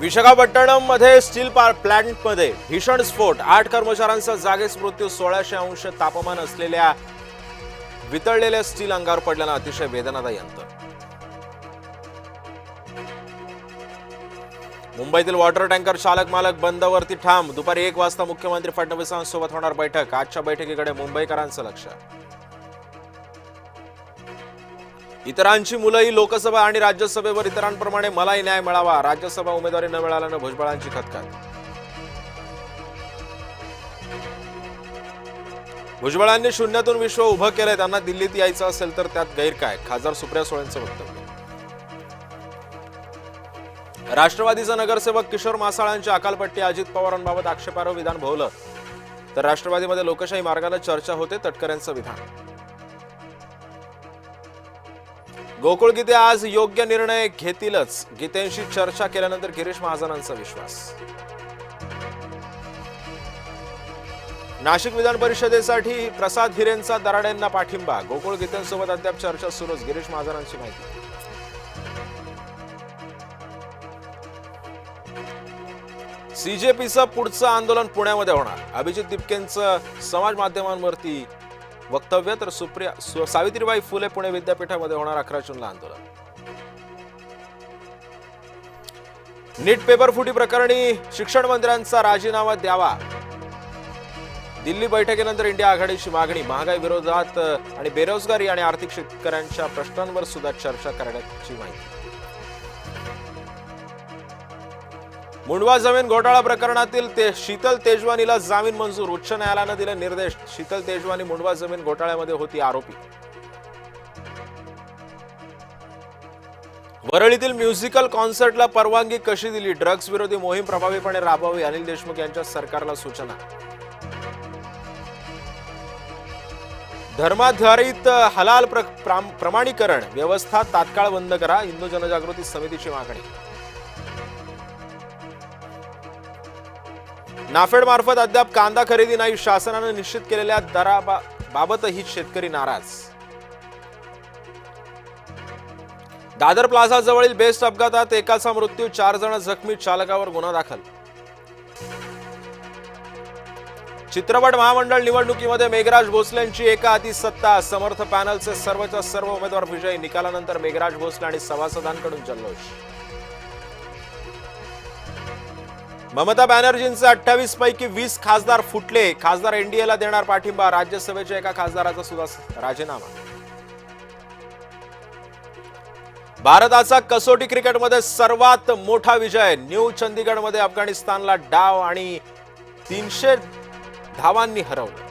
विशाखापट्टणममध्ये steel प्लांटमध्ये भीषण स्फोट, 8 कर्मचाऱ्यांचा जागीच मृत्यू. 1600 अंश तापमान असलेल्या वितळलेल्या स्टील अंगावर पडल्यानं अतिशय वेदनादायी अंत. मुंबईतील वॉटर टँकर चालक मालक बंदवरती ठाम. दुपारी 1 वाजता मुख्यमंत्री फडणवीसांसोबत होणार बैठक. आजच्या बैठकीकडे मुंबईकरांचं लक्ष. इतरांची मुलंही लोकसभा आणि राज्यसभेवर इतरांप्रमाणे मलाही न्याय मिळावा. राज्यसभा उमेदवारी न मिळाल्यानं भुजबळांची खतखत. भुजबळांनी शून्यातून विश्व उभं केलंय. त्यांना दिल्लीत यायचं असेल तर त्यात गैर काय? खासदार सुप्रिया सुळेंचं वक्तव्य. राष्ट्रवादीचा नगरसेवक किशोर मासाळांची अकालपट्टी. अजित पवारांबाबत आक्षेपार्ह विधान भोवलं तर राष्ट्रवादीमध्ये लोकशाही मार्गाने चर्चा होते. तटकरेंचं विधान. गोकुळ गीते आज योग्य निर्णय घेतीलच. गीतेंशी चर्चा केल्यानंतर गिरीश महाजनांचा विश्वास. नाशिक विधान परिषदेसाठी प्रसाद हिरेंचा दराडेंना पाठिंबा. गोकुळ गीतेंसोबत अद्याप चर्चा सुरूच. गिरीश महाजनांची माहिती. सीजेपीचं पुढचं आंदोलन पुण्यामध्ये होणार. अभिजित दिपकेंचं समाज माध्यमांवरती वक्तव्य. तर सावित्रीबाई फुले पुणे विद्यापीठामध्ये होणार 11 जूनला आंदोलन. नीट पेपर फुटी प्रकरणी शिक्षण मंत्र्यांचा राजीनामा द्यावा. दिल्ली बैठकीनंतर इंडिया आघाडीची मागणी. महागाई विरोधात आणि बेरोजगारी आणि आर्थिक शेतकऱ्यांच्या प्रश्नांवर सुद्धा चर्चा करण्याची माहिती. मुंडवा जमीन घोटाळा प्रकरणातील शीतल तेजवानीला जामीन मंजूर. उच्च न्यायालयानं दिले निर्देश. शीतल तेजवानी मुंडवा जमीन घोटाळ्यामध्ये होती आरोपी. वरळीतील म्युझिकल कॉन्सर्टला परवानगी कशी दिली? ड्रग्ज विरोधी मोहीम प्रभावीपणे राबवावी. अनिल देशमुख यांच्या सरकारला सूचना. धर्माधारित हलाल प्रमाणीकरण व्यवस्था तात्काळ बंद करा. हिंदू जनजागृती समितीची मागणी. नाफेड मार्फत अद्याप कांदा खरेदी नाही. शासनाने निश्चित केलेल्या दराबाबतही शेतकरी नाराज. दादर प्लाझा जवळील बेस्ट अपघातात एकाचा मृत्यू, 4 जण जखमी. चालकावर गुन्हा दाखल. चित्रपट महामंडळ निवडणुकीमध्ये मेघराज भोसलेंची एका हाती सत्ता. समर्थ पॅनलचे सर्वच्या सर्व उमेदवार विजयी. निकालानंतर मेघराज भोसले आणि सभासदांकडून जल्लोष. ममता बॅनर्जींचे 28 पैकी 20 खासदार फुटले. खासदार एनडीएला देणार पाठिंबा. राज्यसभेच्या एका खासदाराचा सुद्धा राजीनामा. भारताचा कसोटी क्रिकेटमध्ये सर्वात मोठा विजय. न्यू चंदीगडमध्ये अफगाणिस्तानला डाव आणि 300 धावांनी हरवलं.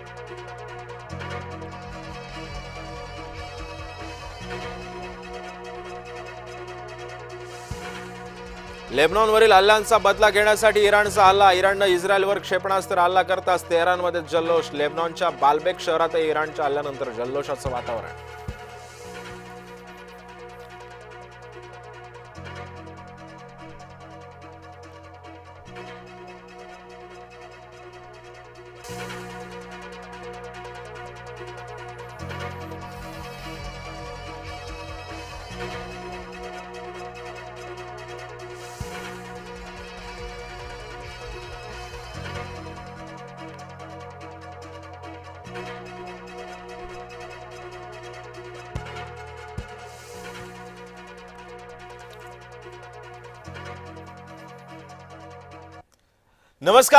लेबनॉनवरील हल्ल्यांचा बदला घेण्यासाठी इराणचा हल्ला. इराणनं इस्रायलवर क्षेपणास्त्र हल्ला करताच तेहरानमध्ये जल्लोष. लेबनॉनच्या बाल्बेक शहरातही इराणच्या हल्ल्यानंतर जल्लोषाचं वातावरण. नमस्कार.